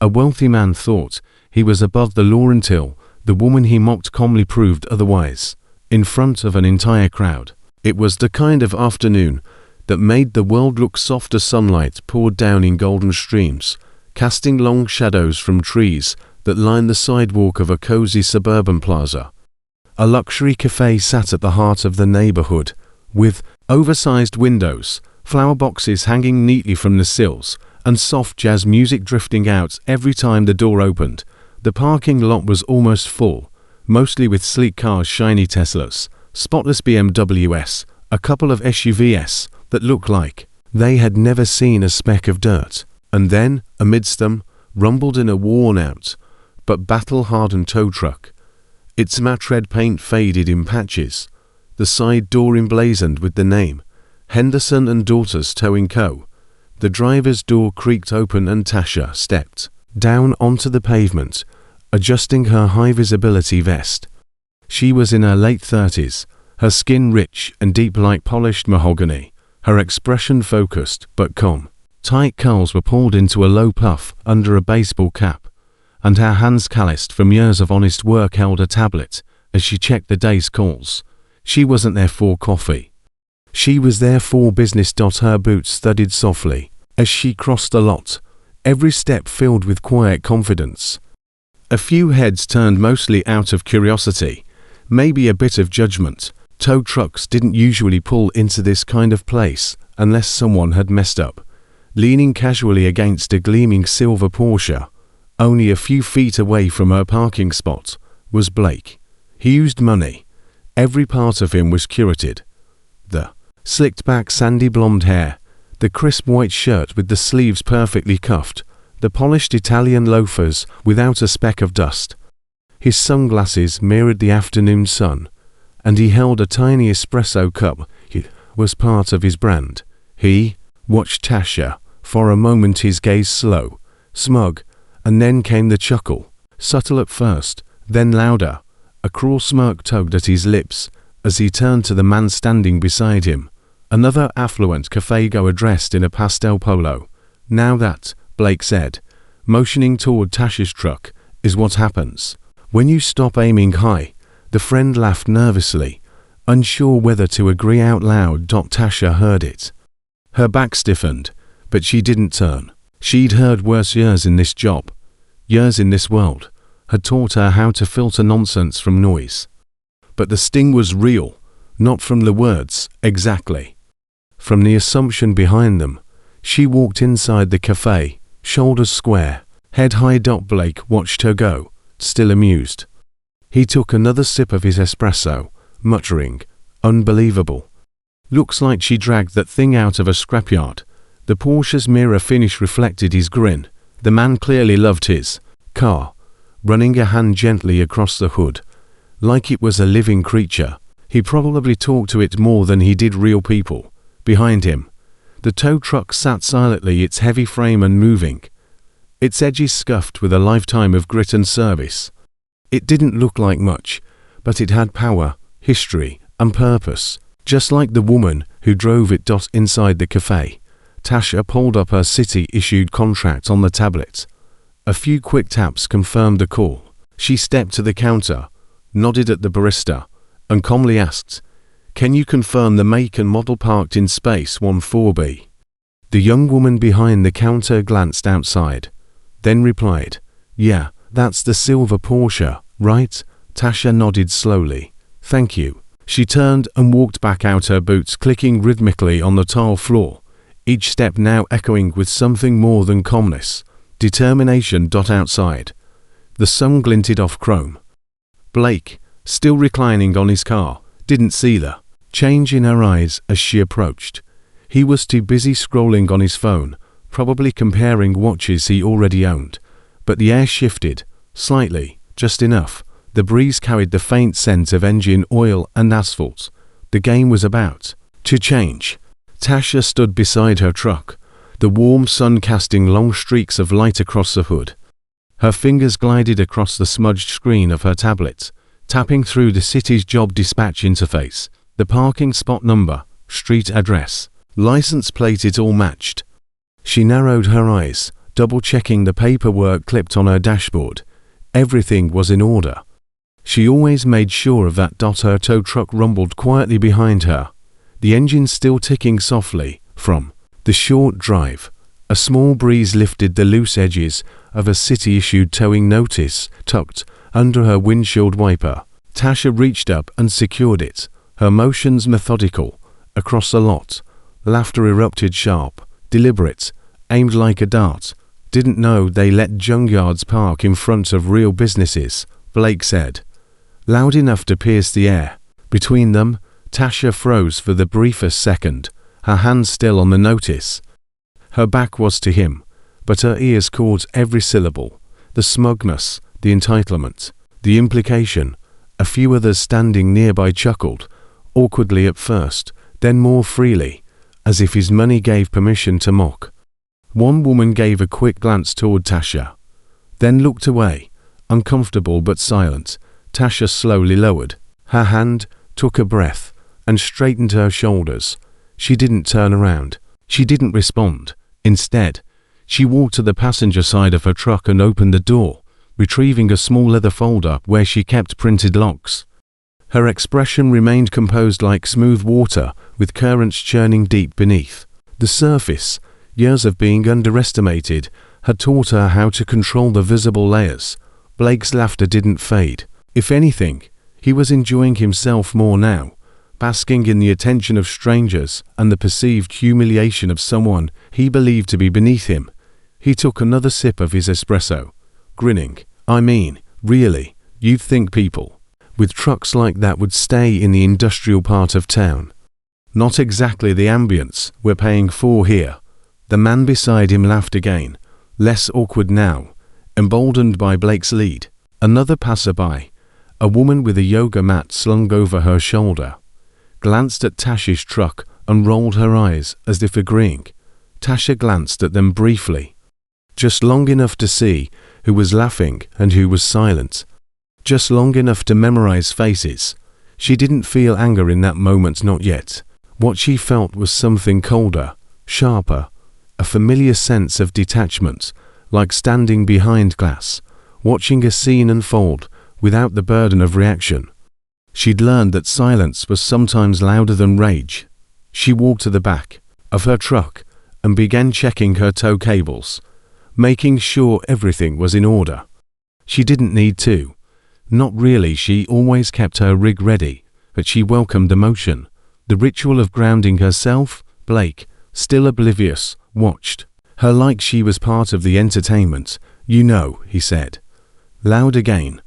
A wealthy man thought he was above the law until the woman he mocked calmly proved otherwise, in front of an entire crowd. It was the kind of afternoon that made the world look soft as sunlight poured down in golden streams, casting long shadows from trees that lined the sidewalk of a cozy suburban plaza. A luxury café sat at the heart of the neighborhood, with oversized windows, flower boxes hanging neatly from the sills, and soft jazz music drifting out every time the door opened. The parking lot was almost full, mostly with sleek cars, shiny Teslas, spotless BMWs, a couple of SUVs that looked like they had never seen a speck of dirt. And then, amidst them, rumbled in a worn-out but battle-hardened tow truck. Its matte red paint faded in patches, the side door emblazoned with the name, Henderson and Daughters Towing Co. The driver's door creaked open and Tasha stepped down onto the pavement, adjusting her high-visibility vest. She was in her late 30s, her skin rich and deep like polished mahogany, her expression focused but calm. Tight curls were pulled into a low puff under a baseball cap, and her hands calloused from years of honest work held a tablet as she checked the day's calls. She wasn't there for coffee. She was there for business. Her boots thudded softly as she crossed the lot, every step filled with quiet confidence. A few heads turned, mostly out of curiosity, maybe a bit of judgment. Tow trucks didn't usually pull into this kind of place unless someone had messed up. Leaning casually against a gleaming silver Porsche, only a few feet away from her parking spot, was Blake. He used money. Every part of him was curated. The slicked back sandy blonde hair, the crisp white shirt with the sleeves perfectly cuffed, the polished Italian loafers without a speck of dust. His sunglasses mirrored the afternoon sun, and he held a tiny espresso cup. It was part of his brand. He watched Tasha for a moment, his gaze slow, smug, and then came the chuckle, subtle at first, then louder. A cruel smirk tugged at his lips as he turned to the man standing beside him, another affluent café-goer dressed in a pastel polo. "Now that," Blake said, motioning toward Tasha's truck, "is what happens when you stop aiming high." The friend laughed nervously, unsure whether to agree out loud. Tasha heard it. Her back stiffened, but she didn't turn. She'd heard worse. Years in this job, years in this world, had taught her how to filter nonsense from noise. But the sting was real, not from the words, exactly. From the assumption behind them. She walked inside the cafe, shoulders square, head high. Blake watched her go, still amused. He took another sip of his espresso, muttering, "Unbelievable. Looks like she dragged that thing out of a scrapyard." The Porsche's mirror finish reflected his grin. The man clearly loved his car, running a hand gently across the hood, like it was a living creature. He probably talked to it more than he did real people. Behind him, the tow truck sat silently, its heavy frame unmoving, its edges scuffed with a lifetime of grit and service. It didn't look like much, but it had power, history, and purpose, just like the woman who drove it. Inside the cafe, Tasha pulled up her city-issued contract on the tablet. A few quick taps confirmed the call. She stepped to the counter, nodded at the barista, and calmly asked, "Can you confirm the make and model parked in space 14B?" The young woman behind the counter glanced outside, then replied, "Yeah, that's the silver Porsche, right?" Tasha nodded slowly. "Thank you." She turned and walked back out, her boots clicking rhythmically on the tile floor, each step now echoing with something more than calmness, determination. Outside, the sun glinted off chrome. Blake, still reclining on his car, didn't see the change in her eyes as she approached. He was too busy scrolling on his phone, probably comparing watches he already owned. But the air shifted, slightly, just enough. The breeze carried the faint scent of engine oil and asphalt. The game was about to change. Tasha stood beside her truck, the warm sun casting long streaks of light across the hood. Her fingers glided across the smudged screen of her tablet, tapping through the city's job dispatch interface. The parking spot number, street address, license plate, it all matched. She narrowed her eyes, double-checking the paperwork clipped on her dashboard. Everything was in order. She always made sure of that. Her tow truck rumbled quietly behind her, the engine still ticking softly. From the short drive, a small breeze lifted the loose edges of a city-issued towing notice tucked under her windshield wiper. Tasha reached up and secured it, her motions methodical. Across the lot, laughter erupted, sharp, deliberate, aimed like a dart. Didn't know they let junkyards park in front of real businesses, Blake said, loud enough to pierce the air. Between them, Tasha froze for the briefest second, her hand still on the notice. Her back was to him, but her ears caught every syllable. The smugness, the entitlement, the implication. A few others standing nearby chuckled, awkwardly at first, then more freely, as if his money gave permission to mock. One woman gave a quick glance toward Tasha, then looked away, uncomfortable but silent. Tasha slowly lowered her hand, took a breath, and straightened her shoulders. She didn't turn around. She didn't respond. Instead, she walked to the passenger side of her truck and opened the door, retrieving a small leather folder where she kept printed locks. Her expression remained composed like smooth water, with currents churning deep beneath the surface. Years of being underestimated had taught her how to control the visible layers. Blake's laughter didn't fade. If anything, he was enjoying himself more now, basking in the attention of strangers and the perceived humiliation of someone he believed to be beneath him. He took another sip of his espresso, grinning. I mean, really, you'd think people with trucks like that would stay in the industrial part of town. Not exactly the ambience we're paying for here. The man beside him laughed again, less awkward now, emboldened by Blake's lead. Another passerby, a woman with a yoga mat slung over her shoulder, glanced at Tasha's truck and rolled her eyes as if agreeing. Tasha glanced at them briefly, just long enough to see who was laughing and who was silent, just long enough to memorize faces. She didn't feel anger in that moment, not yet. What she felt was something colder, sharper, a familiar sense of detachment, like standing behind glass, watching a scene unfold without the burden of reaction. She'd learned that silence was sometimes louder than rage. She walked to the back of her truck and began checking her tow cables, making sure everything was in order. She didn't need to. Not really, she always kept her rig ready, but she welcomed the motion, the ritual of grounding herself. Blake, still oblivious, watched her like she was part of the entertainment. You know, he said, loud again,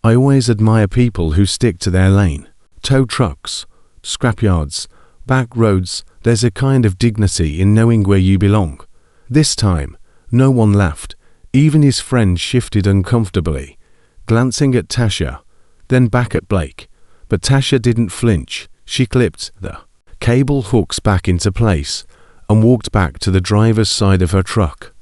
I always admire people who stick to their lane. Tow trucks, scrapyards, back roads, there's a kind of dignity in knowing where you belong. This time, no one laughed. Even his friend shifted uncomfortably, glancing at Tasha, then back at Blake. But Tasha didn't flinch. She clipped the cable hooks back into place and walked back to the driver's side of her truck.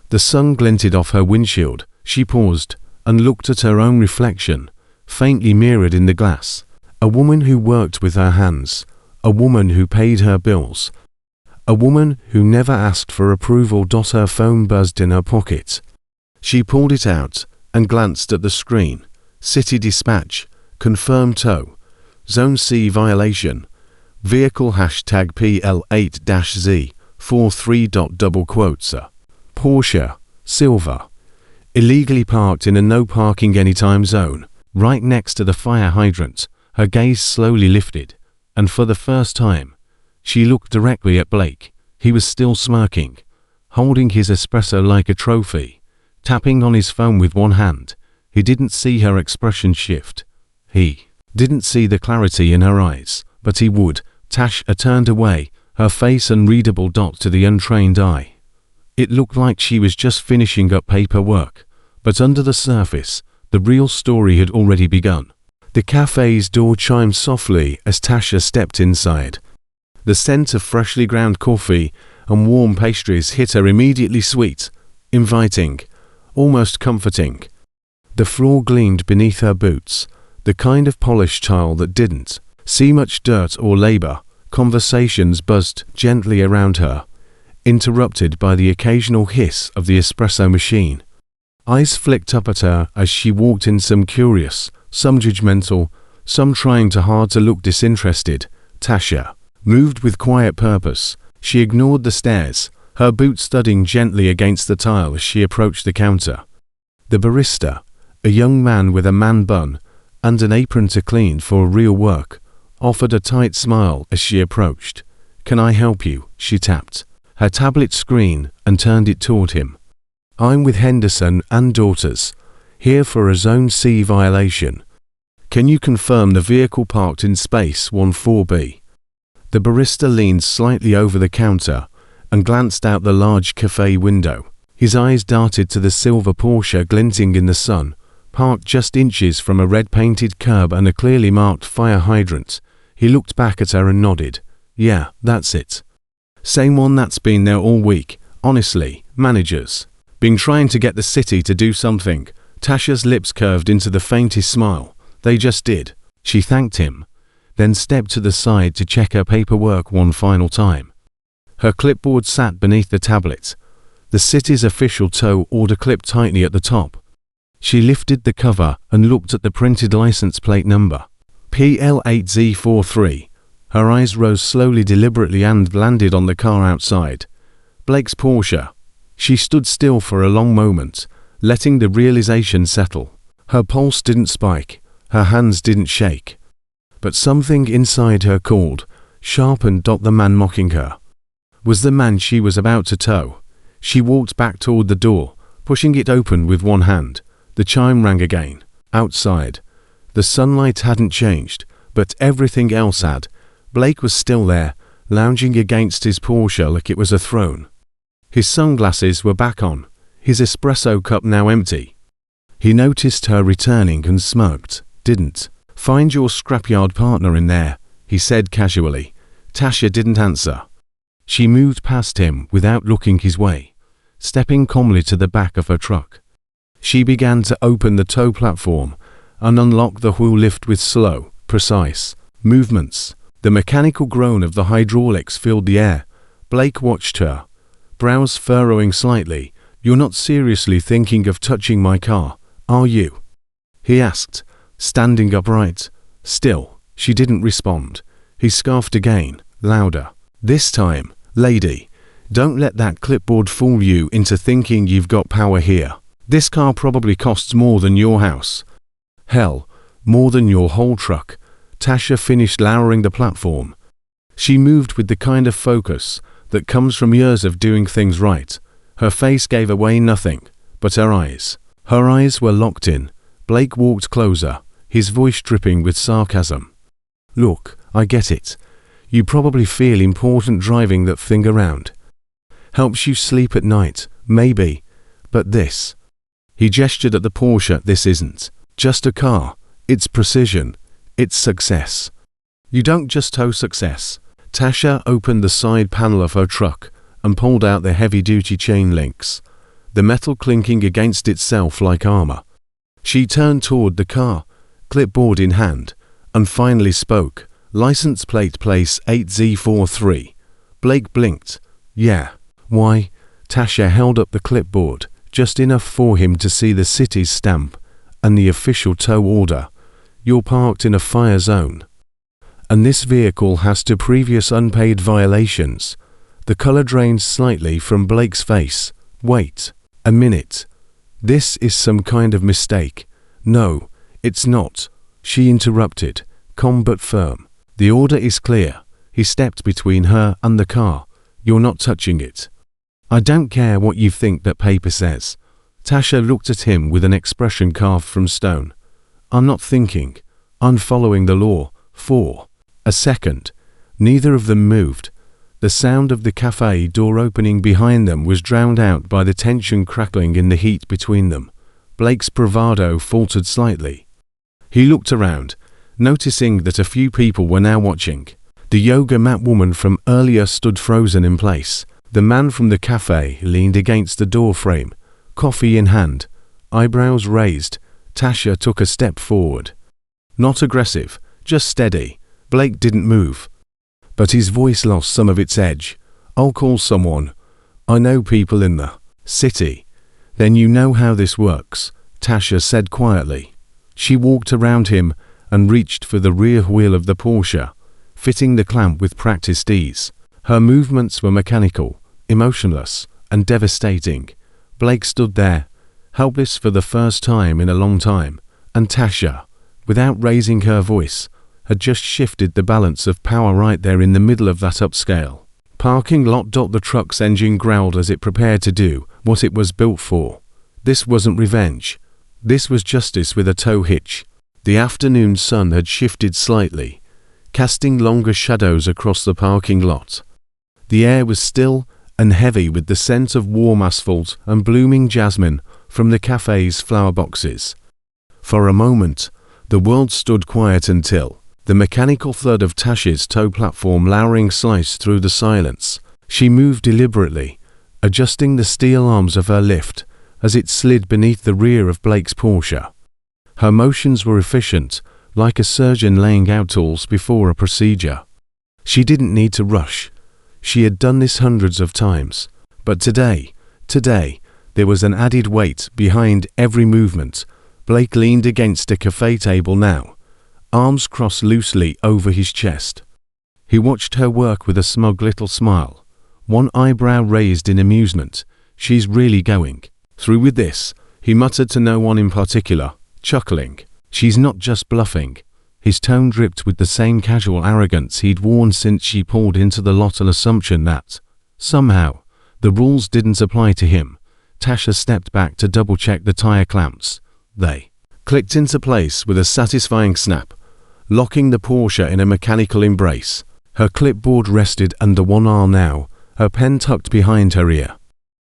The sun glinted off her windshield. She paused and looked at her own reflection, faintly mirrored in the glass. A woman who worked with her hands, a woman who paid her bills, a woman who never asked for approval. Her phone buzzed in her pocket. She pulled it out and glanced at the screen. City dispatch, confirmed tow, Zone C violation, vehicle hashtag PL8-Z, 43. Double quotes, Porsche, silver, illegally parked in a no parking anytime zone, right next to the fire hydrant. Her gaze slowly lifted, and for the first time, she looked directly at Blake. He was still smirking, holding his espresso like a trophy, tapping on his phone with one hand. He didn't see her expression shift. He didn't see the clarity in her eyes, but he would. Tasha turned away, her face unreadable to the untrained eye. It looked like she was just finishing up paperwork, but under the surface, the real story had already begun. The cafe's door chimed softly as Tasha stepped inside. The scent of freshly ground coffee and warm pastries hit her immediately, sweet, inviting, almost comforting. The floor gleamed beneath her boots, the kind of polished tile that didn't see much dirt or labor. Conversations buzzed gently around her, interrupted by the occasional hiss of the espresso machine. Eyes flicked up at her as she walked in, some curious, some judgmental, some trying too hard to look disinterested. Tasha moved with quiet purpose. She ignored the stares, her boots thudding gently against the tile as she approached the counter. The barista, a young man with a man bun and an apron to clean for real work, offered a tight smile as she approached. "Can I help you?" she tapped her tablet screen and turned it toward him. "I'm with Henderson and Daughters, here for a Zone C violation. Can you confirm the vehicle parked in space 14B? The barista leaned slightly over the counter and glanced out the large café window. His eyes darted to the silver Porsche glinting in the sun, parked just inches from a red-painted curb and a clearly marked fire hydrant. He looked back at her and nodded. "Yeah, that's it. Same one that's been there all week. Honestly, managers been trying to get the city to do something." Tasha's lips curved into the faintest smile. "They just did." She thanked him, then stepped to the side to check her paperwork one final time. Her clipboard sat beneath the tablet, the city's official tow order clipped tightly at the top. She lifted the cover and looked at the printed license plate number, PL8Z43. Her eyes rose slowly, deliberately, and landed on the car outside. Blake's Porsche. She stood still for a long moment, letting the realization settle. Her pulse didn't spike, her hands didn't shake. But something inside her called, sharpened. The man mocking her was the man she was about to tow. She walked back toward the door, pushing it open with one hand. The chime rang again. Outside, the sunlight hadn't changed, but everything else had. Blake was still there, lounging against his Porsche like it was a throne. His sunglasses were back on, his espresso cup now empty. He noticed her returning and smirked. "Didn't find your scrapyard partner in there," he said casually. Tasha didn't answer. She moved past him without looking his way, stepping calmly to the back of her truck. She began to open the tow platform and unlock the wheel lift with slow, precise movements. The mechanical groan of the hydraulics filled the air. Blake watched her, brows furrowing slightly. "You're not seriously thinking of touching my car, are you?" he asked, standing upright. Still, she didn't respond. He scoffed again, louder. "This time, lady, don't let that clipboard fool you into thinking you've got power here. This car probably costs more than your house. Hell, more than your whole truck." Tasha finished lowering the platform. She moved with the kind of focus that comes from years of doing things right. Her face gave away nothing, but her eyes. Her eyes were locked in. Blake walked closer, his voice dripping with sarcasm. "Look, I get it. You probably feel important driving that thing around. Helps you sleep at night, maybe. But this." He gestured at the Porsche. "This isn't just a car. It's precision. It's success. You don't just tow success." Tasha opened the side panel of her truck and pulled out the heavy-duty chain links, the metal clinking against itself like armor. She turned toward the car, clipboard in hand, and finally spoke. "License plate place 8Z43. Blake blinked. "Yeah. Why?" Tasha held up the clipboard, just enough for him to see the city's stamp and the official tow order. "You're parked in a fire zone. And this vehicle has 2 previous unpaid violations." The color drained slightly from Blake's face. "Wait a minute. This is some kind of mistake." "No, it's not," she interrupted, calm but firm. "The order is clear." He stepped between her and the car. "You're not touching it. I don't care what you think that paper says." Tasha looked at him with an expression carved from stone. "I'm not thinking. I'm following the law." For a second, neither of them moved. The sound of the café door opening behind them was drowned out by the tension crackling in the heat between them. Blake's bravado faltered slightly. He looked around, noticing that a few people were now watching. The yoga mat woman from earlier stood frozen in place. The man from the café leaned against the door frame, coffee in hand, eyebrows raised. Tasha took a step forward. Not aggressive, just steady. Blake didn't move, but his voice lost some of its edge. "I'll call someone. I know people in the city. Then you know how this works, Tasha said quietly. She walked around him and reached for the rear wheel of the Porsche, fitting the clamp with practiced ease. Her movements were mechanical, emotionless, and devastating. Blake stood there, helpless for the first time in a long time, and Tasha, without raising her voice, had just shifted the balance of power right there in the middle of that upscale parking lot. The truck's engine growled as it prepared to do what it was built for. This wasn't revenge. This was justice with a tow hitch. The afternoon sun had shifted slightly, casting longer shadows across the parking lot. The air was still and heavy with the scent of warm asphalt and blooming jasmine from the cafe's flower boxes. For a moment, the world stood quiet until the mechanical thud of Tasha's tow platform lowering sliced through the silence. She moved deliberately, adjusting the steel arms of her lift as it slid beneath the rear of Blake's Porsche. Her motions were efficient, like a surgeon laying out tools before a procedure. She didn't need to rush. She had done this hundreds of times. But today, there was an added weight behind every movement. Blake leaned against a cafe table now, arms crossed loosely over his chest. He watched her work with a smug little smile, one eyebrow raised in amusement. She's really going through with this, he muttered to no one in particular, chuckling. She's not just bluffing. His tone dripped with the same casual arrogance he'd worn since she pulled into the lot, an assumption that, somehow, the rules didn't apply to him. Tasha stepped back to double-check the tire clamps. They clicked into place with a satisfying snap, locking the Porsche in a mechanical embrace. Her clipboard rested under one arm now, her pen tucked behind her ear.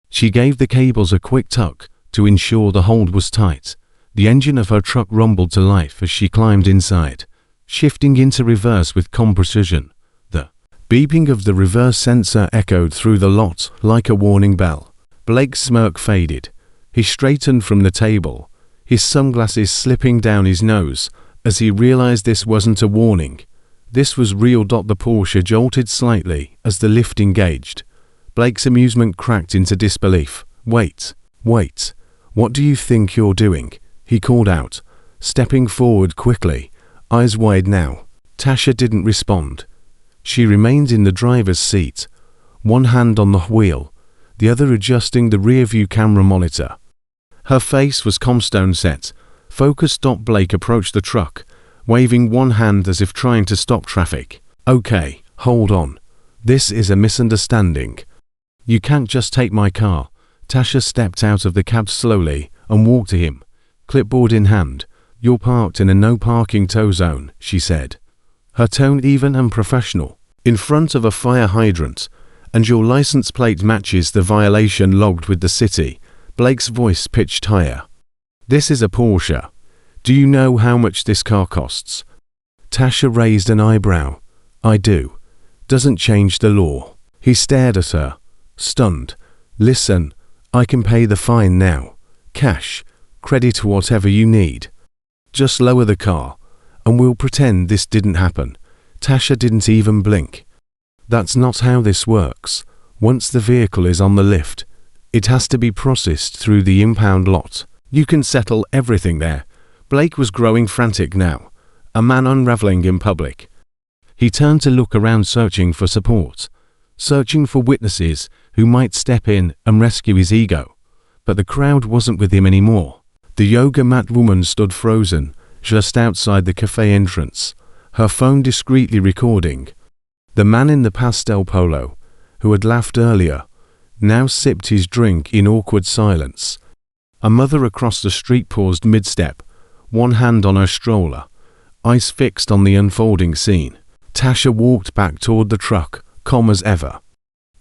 She gave the cables a quick tuck to ensure the hold was tight. The engine of her truck rumbled to life as she climbed inside, shifting into reverse with calm precision. The beeping of the reverse sensor echoed through the lot like a warning bell. Blake's smirk faded. He straightened from the table, his sunglasses slipping down his nose as he realized this wasn't a warning. This was real. The Porsche jolted slightly as the lift engaged. Blake's amusement cracked into disbelief. Wait. What do you think you're doing? He called out, stepping forward quickly, eyes wide now. Tasha didn't respond. She remained in the driver's seat, one hand on the wheel, the other adjusting the rear-view camera monitor. Her face was calm-stone set, focused. Blake approached the truck, waving one hand as if trying to stop traffic. Okay, hold on. This is a misunderstanding. You can't just take my car. Tasha stepped out of the cab slowly and walked to him, clipboard in hand. You're parked in a no-parking tow zone, she said, her tone even and professional, in front of a fire hydrant, and your license plate matches the violation logged with the city. Blake's voice pitched higher. This is a Porsche. Do you know how much this car costs? Tasha raised an eyebrow. I do. Doesn't change the law. He stared at her, stunned. Listen, I can pay the fine now. Cash, credit, whatever you need. Just lower the car, and we'll pretend this didn't happen. Tasha didn't even blink. That's not how this works. Once the vehicle is on the lift, it has to be processed through the impound lot. You can settle everything there. Blake was growing frantic now, a man unraveling in public. He turned to look around, searching for support, searching for witnesses who might step in and rescue his ego. But the crowd wasn't with him anymore. The yoga mat woman stood frozen, just outside the cafe entrance, her phone discreetly recording. The man in the pastel polo, who had laughed earlier, now sipped his drink in awkward silence. A mother across the street paused mid-step, one hand on her stroller, eyes fixed on the unfolding scene. Tasha walked back toward the truck, calm as ever.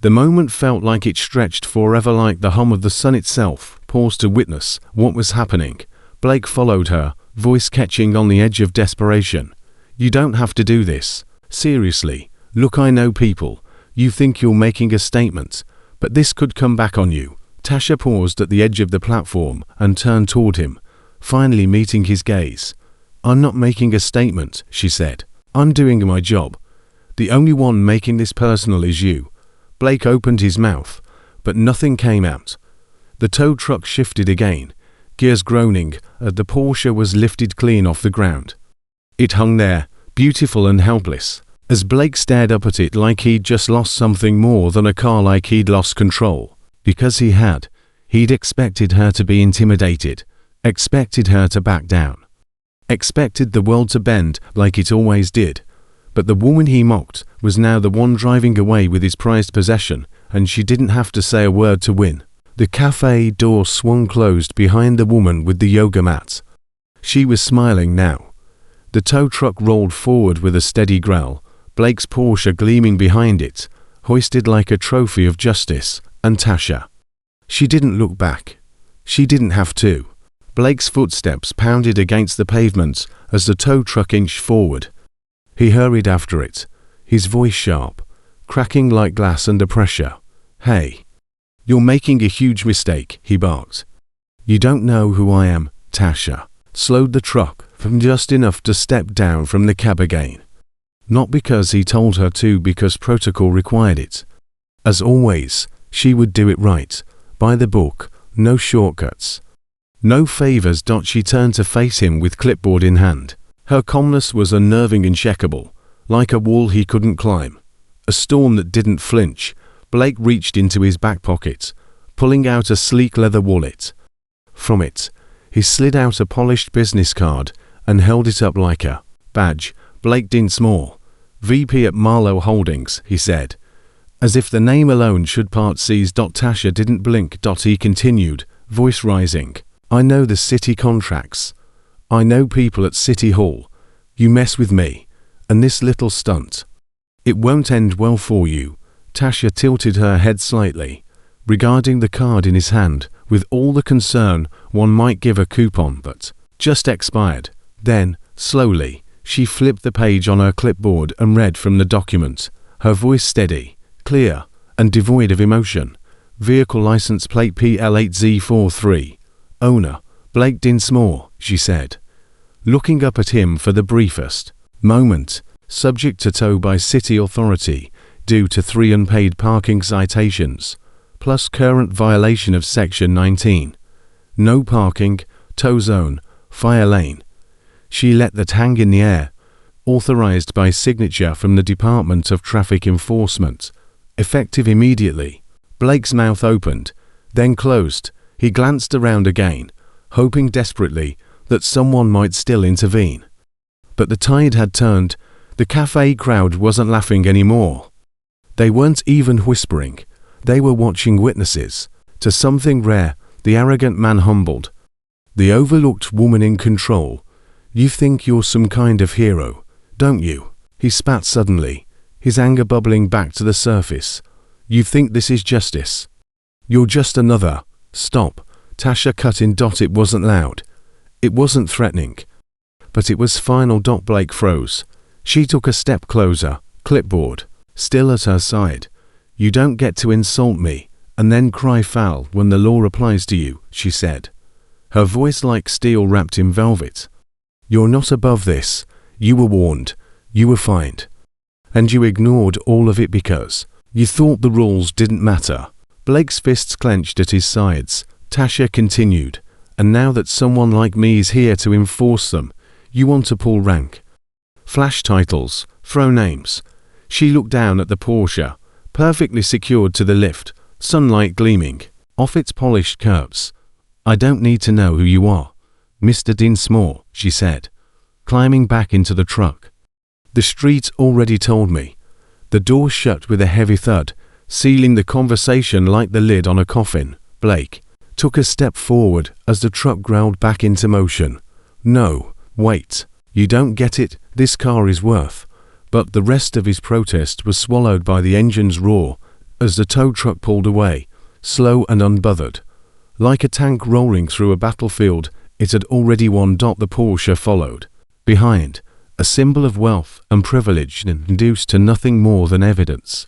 The moment felt like it stretched forever, like the hum of the sun itself paused to witness what was happening. Blake followed her, voice catching on the edge of desperation. You don't have to do this. Seriously, look, I know people. You think you're making a statement, but this could come back on you. Tasha paused at the edge of the platform and turned toward him, finally meeting his gaze. I'm not making a statement, she said. I'm doing my job. The only one making this personal is you. Blake opened his mouth, but nothing came out. The tow truck shifted again, gears groaning, as the Porsche was lifted clean off the ground. It hung there, beautiful and helpless, as Blake stared up at it like he'd just lost something more than a car, like he'd lost control. Because he'd expected her to be intimidated, expected her to back down, expected the world to bend like it always did. But the woman he mocked was now the one driving away with his prized possession, and she didn't have to say a word to win. The cafe door swung closed behind the woman with the yoga mat. She was smiling now. The tow truck rolled forward with a steady growl, Blake's Porsche gleaming behind it, hoisted like a trophy of justice, and Tasha. She didn't look back. She didn't have to. Blake's footsteps pounded against the pavement as the tow truck inched forward. He hurried after it, his voice sharp, cracking like glass under pressure. "Hey, you're making a huge mistake," he barked. "You don't know who I am." Tasha slowed the truck from just enough to step down from the cab again. Not because he told her to, because protocol required it. As always, she would do it right, by the book, no shortcuts, no favors. She turned to face him with clipboard in hand. Her calmness was unnerving and checkable, like a wall he couldn't climb, a storm that didn't flinch. Blake reached into his back pocket, pulling out a sleek leather wallet. From it, he slid out a polished business card and held it up like a badge. "Blake Dinsmore, VP at Marlowe Holdings," he said, as if the name alone should part seas. Tasha didn't blink. He continued, voice rising. "I know the city contracts. I know people at City Hall. You mess with me, and this little stunt, it won't end well for you." Tasha tilted her head slightly, regarding the card in his hand with all the concern one might give a coupon that just expired. Then, slowly, she flipped the page on her clipboard and read from the document, her voice steady, clear, and devoid of emotion. "Vehicle license plate PL8Z43. Owner, Blake Dinsmore," she said, looking up at him for the briefest moment. "Subject to tow by city authority, due to 3 unpaid parking citations, plus current violation of Section 19. No parking, tow zone, fire lane." She let that hang in the air. "Authorized by signature from the Department of Traffic Enforcement. Effective immediately." Blake's mouth opened, then closed. He glanced around again, hoping desperately that someone might still intervene. But the tide had turned. The cafe crowd wasn't laughing anymore. They weren't even whispering. They were watching witnesses to something rare. The arrogant man humbled. The overlooked woman in control. "You think you're some kind of hero, don't you?" He spat suddenly, his anger bubbling back to the surface. "You think this is justice? You're just another—" "Stop," Tasha cut in. It wasn't loud. It wasn't threatening. But it was final. Blake froze. She took a step closer, clipboard still at her side. "You don't get to insult me and then cry foul when the law applies to you," she said, her voice like steel wrapped in velvet. "You're not above this. You were warned. You were fined. And you ignored all of it because you thought the rules didn't matter." Blake's fists clenched at his sides. Tasha continued, "And now that someone like me is here to enforce them, you want to pull rank, flash titles, throw names." She looked down at the Porsche, perfectly secured to the lift, sunlight gleaming off its polished curbs. "I don't need to know who you are, Mr. Dinsmore," she said, climbing back into the truck. "The street already told me." The door shut with a heavy thud, sealing the conversation like the lid on a coffin. Blake took a step forward as the truck growled back into motion. "No, wait. You don't get it. This car is worth—" But the rest of his protest was swallowed by the engine's roar as the tow truck pulled away, slow and unbothered. Like a tank rolling through a battlefield, it had already won. The Porsche followed behind, a symbol of wealth and privilege induced to nothing more than evidence.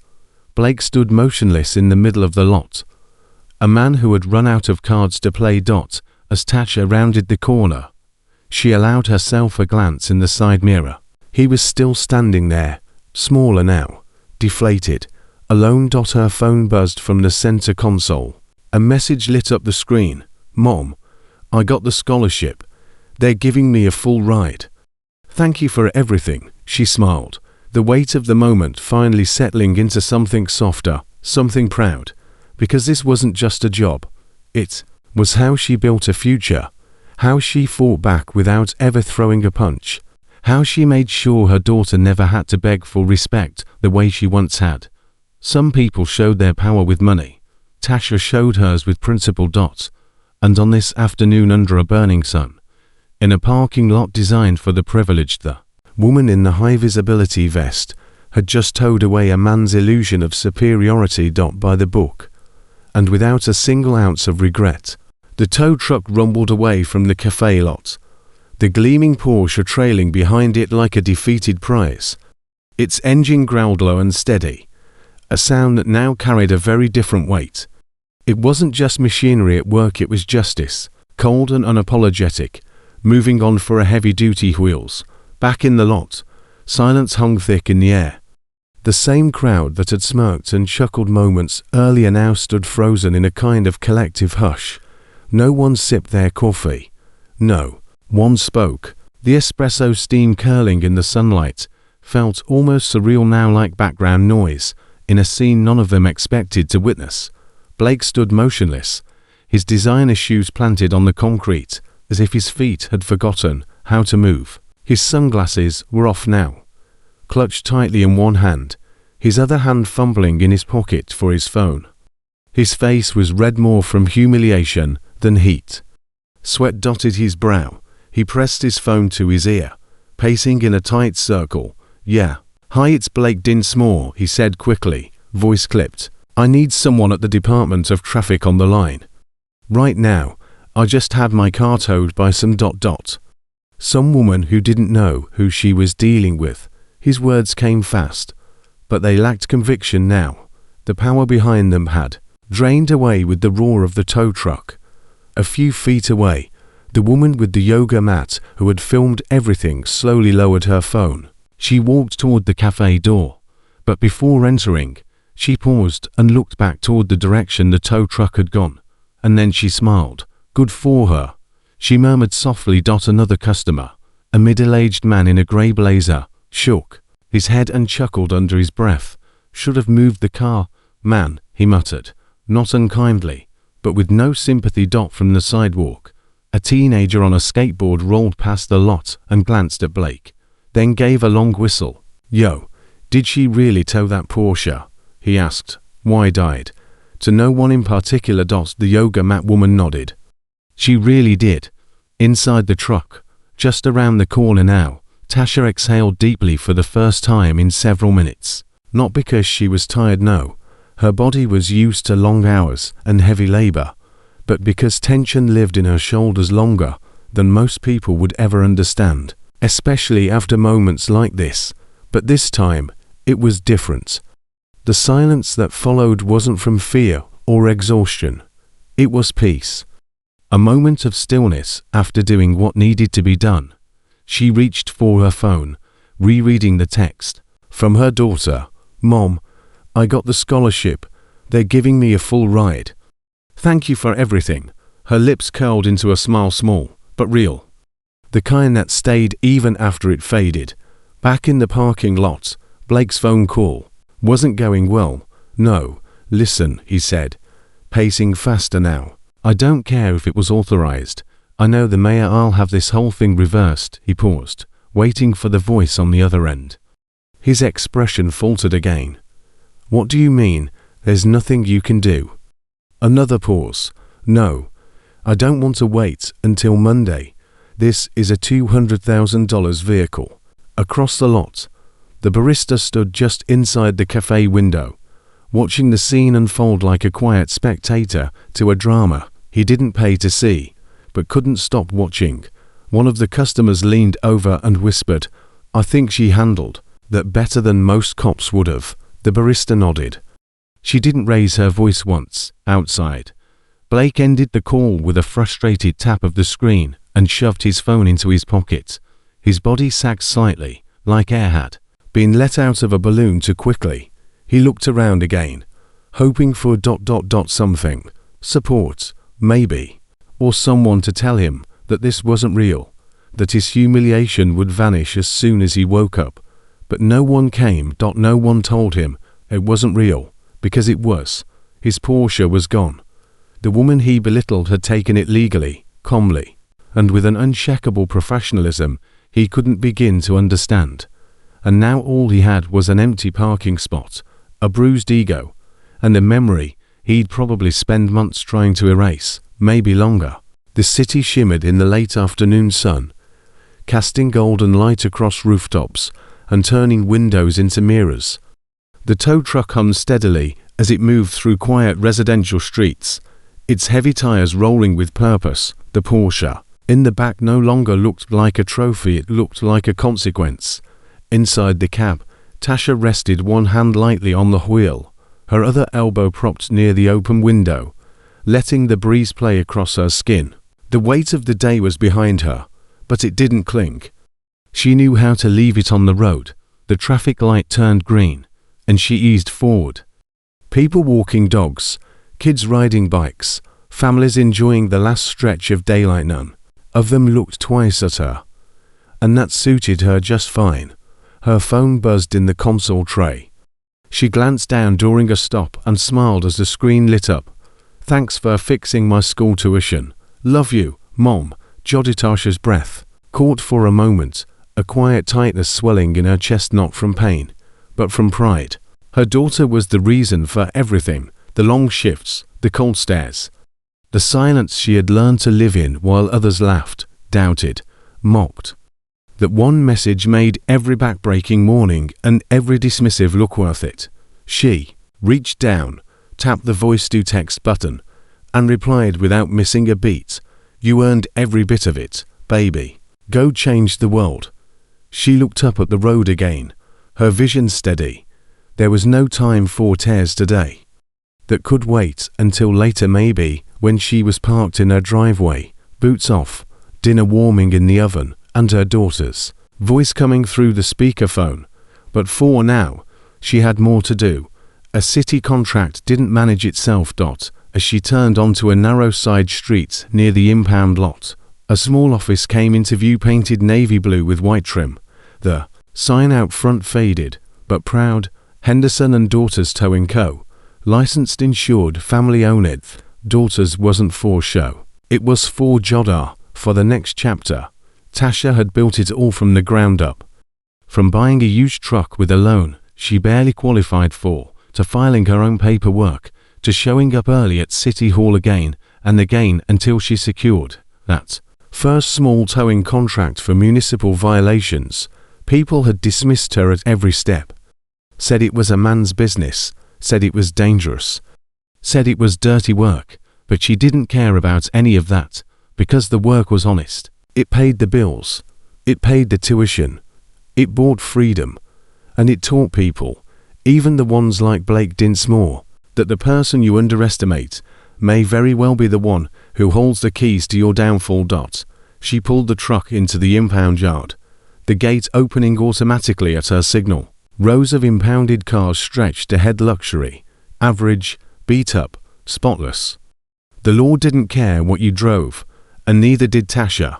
Blake stood motionless in the middle of the lot, a man who had run out of cards to play. As Tasha rounded the corner, she allowed herself a glance in the side mirror. He was still standing there, smaller now, deflated, Alone. Her phone buzzed from the center console. A message lit up the screen. "Mom, I got the scholarship. They're giving me a full ride. Thank you for everything," she smiled, the weight of the moment finally settling into something softer, something proud. Because this wasn't just a job. It was how she built a future. How she fought back without ever throwing a punch. How she made sure her daughter never had to beg for respect the way she once had. Some people showed their power with money. Tasha showed hers with principle. And on this afternoon under a burning sun, in a parking lot designed for the privileged, the woman in the high-visibility vest had just towed away a man's illusion of superiority. By the book. And without a single ounce of regret, the tow truck rumbled away from the café lot, the gleaming Porsche trailing behind it like a defeated prize. Its engine growled low and steady, a sound that now carried a very different weight. It wasn't just machinery at work, it was justice, cold and unapologetic, moving on for a heavy-duty wheels. Back in the lot, silence hung thick in the air. The same crowd that had smirked and chuckled moments earlier now stood frozen in a kind of collective hush. No one sipped their coffee. No one spoke. The espresso steam curling in the sunlight felt almost surreal now, like background noise in a scene none of them expected to witness. Blake stood motionless, his designer shoes planted on the concrete, as if his feet had forgotten how to move. His sunglasses were off now, clutched tightly in one hand, his other hand fumbling in his pocket for his phone. His face was red more from humiliation than heat. Sweat dotted his brow. He pressed his phone to his ear, pacing in a tight circle. "Yeah. Hi, it's Blake Dinsmore," he said quickly, voice clipped. "I need someone at the Department of Traffic on the line. Right now. I just had my car towed by some ... Some woman who didn't know who she was dealing with." His words came fast, but they lacked conviction now. The power behind them had drained away with the roar of the tow truck. A few feet away, the woman with the yoga mat who had filmed everything slowly lowered her phone. She walked toward the cafe door, but before entering, she paused and looked back toward the direction the tow truck had gone. And then she smiled. "Good for her," she murmured softly. Another customer, a middle-aged man in a grey blazer, shook his head and chuckled under his breath. "Should have moved the car, man," he muttered, not unkindly, but with no sympathy. From the sidewalk, a teenager on a skateboard rolled past the lot and glanced at Blake, then gave a long whistle. "Yo, did she really tow that Porsche?" he asked, wide-eyed. To no one in particular. The yoga mat woman nodded. "She really did. Inside the truck, just around the corner now." Tasha exhaled deeply for the first time in several minutes. Not because she was tired, no. Her body was used to long hours and heavy labor, but because tension lived in her shoulders longer than most people would ever understand, especially after moments like this. But this time, it was different. The silence that followed wasn't from fear or exhaustion. It was peace. A moment of stillness after doing what needed to be done. She reached for her phone, rereading the text. From her daughter. "Mom, I got the scholarship. They're giving me a full ride. Thank you for everything." Her lips curled into a smile, small but real. The kind that stayed even after it faded. Back in the parking lot, Blake's phone call wasn't going well. "No, listen," he said, pacing faster now. "I don't care if it was authorized. I know the mayor. I'll have this whole thing reversed." He paused, waiting for the voice on the other end. His expression faltered again. "What do you mean, there's nothing you can do?" Another pause. "No, I don't want to wait until Monday. This is a $200,000 vehicle." Across the lot, the barista stood just inside the cafe window, watching the scene unfold like a quiet spectator to a drama he didn't pay to see, but couldn't stop watching. One of the customers leaned over and whispered, "I think she handled that better than most cops would have." The barista nodded. She didn't raise her voice once. Outside, Blake ended the call with a frustrated tap of the screen and shoved his phone into his pocket. His body sagged slightly, like air had been let out of a balloon too quickly. He looked around again, hoping for something, support, maybe, or someone to tell him that this wasn't real, that his humiliation would vanish as soon as he woke up. But no one came. No one told him it wasn't real, because it was. His Porsche was gone. The woman he belittled had taken it legally, calmly, and with an unshakable professionalism he couldn't begin to understand. And now all he had was an empty parking spot, a bruised ego, and a memory he'd probably spend months trying to erase, maybe longer. The city shimmered in the late afternoon sun, casting golden light across rooftops and turning windows into mirrors. The tow truck hummed steadily as it moved through quiet residential streets, its heavy tires rolling with purpose. The Porsche in the back no longer looked like a trophy, it looked like a consequence. Inside the cab, Tasha rested one hand lightly on the wheel, her other elbow propped near the open window, letting the breeze play across her skin. The weight of the day was behind her, but it didn't cling. She knew how to leave it on the road. The traffic light turned green, and she eased forward. People walking dogs, kids riding bikes, families enjoying the last stretch of daylight. None of them looked twice at her, and that suited her just fine. Her phone buzzed in the console tray. She glanced down during a stop and smiled as the screen lit up. "Thanks for fixing my school tuition. Love you, Mom." Tasha's breath caught for a moment, a quiet tightness swelling in her chest, not from pain, but from pride. Her daughter was the reason for everything, the long shifts, the cold stares, the silence she had learned to live in while others laughed, doubted, mocked. That one message made every backbreaking morning and every dismissive look worth it. She reached down, tapped the voice-to-text button, and replied without missing a beat. "You earned every bit of it, baby. Go change the world." She looked up at the road again, her vision steady. There was no time for tears today. That could wait until later, maybe, when she was parked in her driveway, boots off, dinner warming in the oven, and her daughter's voice coming through the speakerphone. But for now, she had more to do. A city contract didn't manage itself. As she turned onto a narrow side street near the impound lot, a small office came into view, painted navy blue with white trim. The sign out front faded, but proud: Henderson and Daughters Towing Co. Licensed, insured, family owned. Daughters wasn't for show. It was for Jodar, for the next chapter. Tasha had built it all from the ground up. From buying a used truck with a loan she barely qualified for, to filing her own paperwork, to showing up early at City Hall again and again until she secured that first small towing contract for municipal violations. People had dismissed her at every step, said it was a man's business, said it was dangerous, said it was dirty work, but she didn't care about any of that, because the work was honest. It paid the bills, it paid the tuition, it bought freedom, and it taught people, even the ones like Blake Dinsmore, that the person you underestimate may very well be the one who holds the keys to your downfall. She pulled the truck into the impound yard, the gate opening automatically at her signal. Rows of impounded cars stretched ahead, luxury, average, beat up, spotless. The law didn't care what you drove, and neither did Tasha.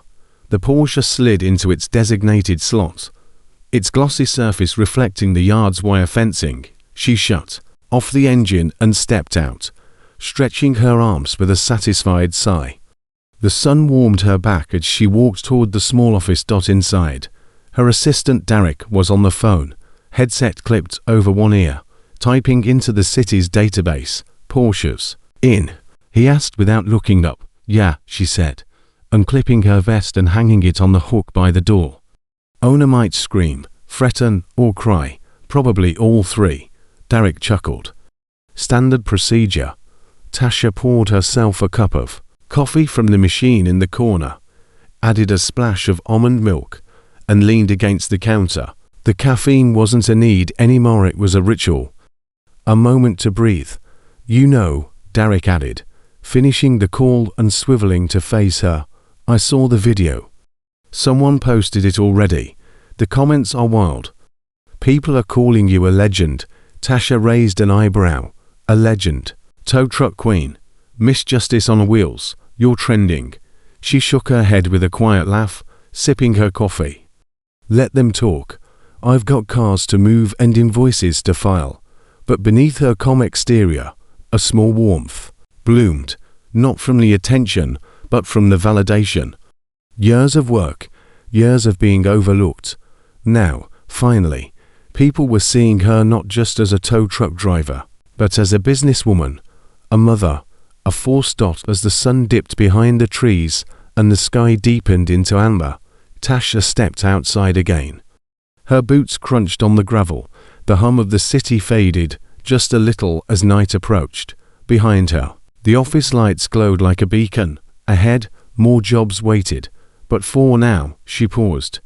The Porsche slid into its designated slot, its glossy surface reflecting the yard's wire fencing. She shut off the engine and stepped out, stretching her arms with a satisfied sigh. The sun warmed her back as she walked toward the small office. Inside, her assistant Derek was on the phone, headset clipped over one ear, typing into the city's database. "Porsches in?" he asked without looking up. "Yeah," she said, unclipping her vest and hanging it on the hook by the door. Owner might scream, threaten, or cry, probably all three. Derek chuckled. Standard procedure. Tasha poured herself a cup of coffee from the machine in the corner, added a splash of almond milk, and leaned against the counter. The caffeine wasn't a need anymore, it was a ritual. A moment to breathe. "You know," Derek added, finishing the call and swiveling to face her, "I saw the video. Someone posted it already. The comments are wild. People are calling you a legend, Tasha raised an eyebrow. A legend. Tow truck queen. Miss Justice on wheels. You're trending. She shook her head with a quiet laugh, sipping her coffee. Let them talk. I've got cars to move and invoices to file. But beneath her calm exterior, a small warmth bloomed, not from the attention, but from the validation. Years of work, years of being overlooked. Now, finally, people were seeing her not just as a tow truck driver, but as a businesswoman, a mother, a force. As the sun dipped behind the trees and the sky deepened into amber, Tasha stepped outside again. Her boots crunched on the gravel. The hum of the city faded just a little as night approached. Behind her, the office lights glowed like a beacon. Ahead, more jobs waited. But for now, she paused.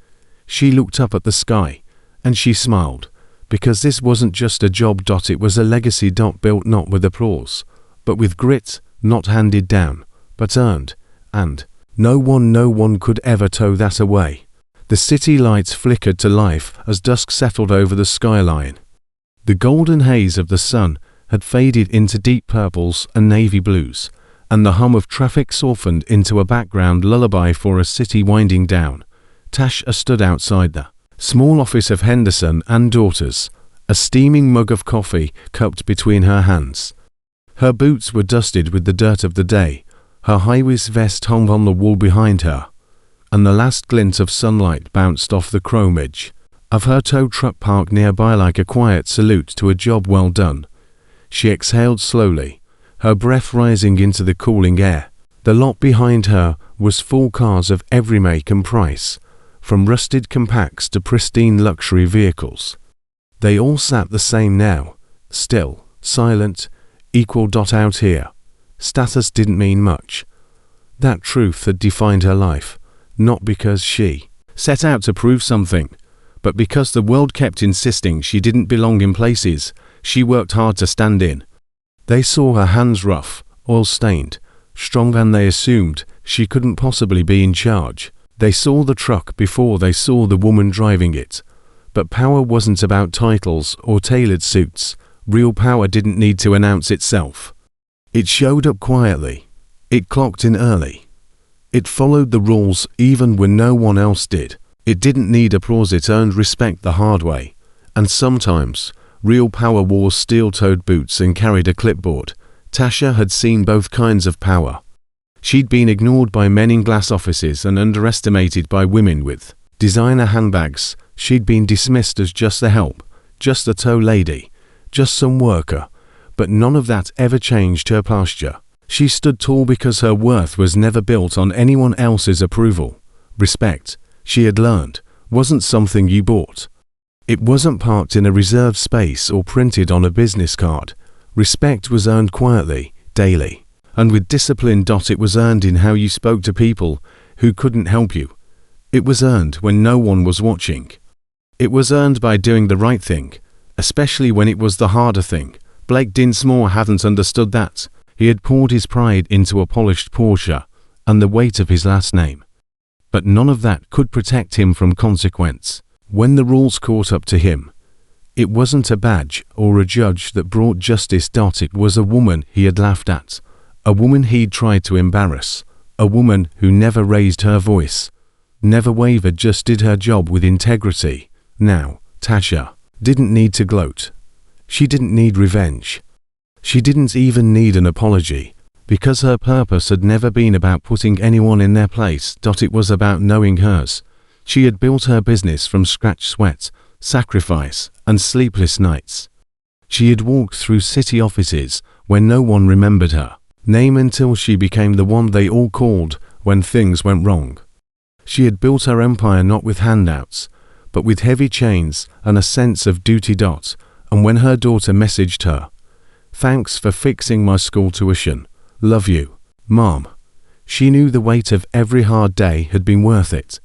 She looked up at the sky, and she smiled, because this wasn't just a job. It was a legacy. Built not with applause, but with grit, not handed down, but earned, and no one could ever tow that away. The city lights flickered to life as dusk settled over the skyline. The golden haze of the sun had faded into deep purples and navy blues, and the hum of traffic softened into a background lullaby for a city winding down. Tasha stood outside the small office of Henderson and Daughters, a steaming mug of coffee cupped between her hands. Her boots were dusted with the dirt of the day, her high-waist vest hung on the wall behind her, and the last glint of sunlight bounced off the chrome edge of her tow truck parked nearby like a quiet salute to a job well done. She exhaled slowly, her breath rising into the cooling air. The lot behind her was full cars of every make and price, from rusted compacts to pristine luxury vehicles. They all sat the same now, still, silent, equal. Out here, status didn't mean much. That truth had defined her life, not because she set out to prove something, but because the world kept insisting she didn't belong in places she worked hard to stand in. They saw her hands rough, oil-stained, strong, and they assumed she couldn't possibly be in charge. They saw the truck before they saw the woman driving it. But power wasn't about titles or tailored suits. Real power didn't need to announce itself. It showed up quietly. It clocked in early. It followed the rules even when no one else did. It didn't need applause. It earned respect the hard way. And sometimes, real power wore steel-toed boots and carried a clipboard. Tasha had seen both kinds of power. She'd been ignored by men in glass offices and underestimated by women with designer handbags. She'd been dismissed as just the help, just a tow lady, just some worker. But none of that ever changed her posture. She stood tall because her worth was never built on anyone else's approval. Respect, she had learned, wasn't something you bought. It wasn't parked in a reserved space or printed on a business card. Respect was earned quietly, daily, and with discipline. It was earned in how you spoke to people who couldn't help you. It was earned when no one was watching. It was earned by doing the right thing, especially when it was the harder thing. Blake Dinsmore hadn't understood that. He had poured his pride into a polished Porsche and the weight of his last name. But none of that could protect him from consequence. When the rules caught up to him, it wasn't a badge or a judge that brought justice. It was a woman he had laughed at, a woman he'd tried to embarrass, a woman who never raised her voice, never wavered, just did her job with integrity. Now, Tasha didn't need to gloat. She didn't need revenge. She didn't even need an apology, because her purpose had never been about putting anyone in their place. It was about knowing hers. She had built her business from scratch, sweat, sacrifice, and sleepless nights. She had walked through city offices when no one remembered her name until she became the one they all called when things went wrong. She had built her empire not with handouts, but with heavy chains and a sense of duty. And when her daughter messaged her, "Thanks for fixing my school tuition. Love you, Mom," she knew the weight of every hard day had been worth it.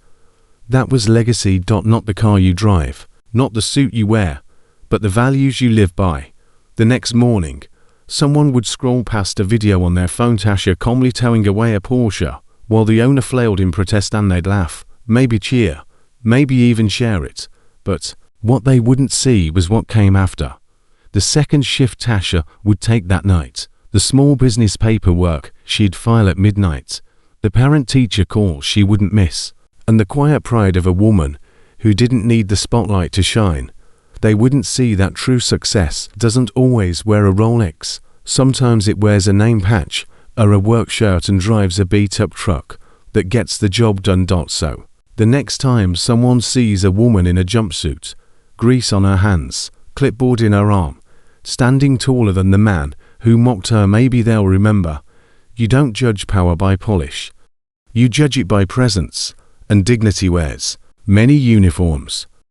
That was legacy. Not the car you drive, not the suit you wear, but the values you live by. The next morning, someone would scroll past a video on their phone. Tasha calmly towing away a Porsche, while the owner flailed in protest, and they'd laugh, maybe cheer, maybe even share it. But what they wouldn't see was what came after. the second shift Tasha would take that night, the small business paperwork she'd file at midnight, the parent-teacher call she wouldn't miss, and the quiet pride of a woman who didn't need the spotlight to shine. They wouldn't see that true success doesn't always wear a Rolex. Sometimes it wears a name patch or a work shirt and drives a beat-up truck that gets the job done. So, the next time someone sees a woman in a jumpsuit, grease on her hands, clipboard in her arm, standing taller than the man who mocked her, maybe they'll remember, you don't judge power by polish. You judge it by presence, and dignity wears many uniforms.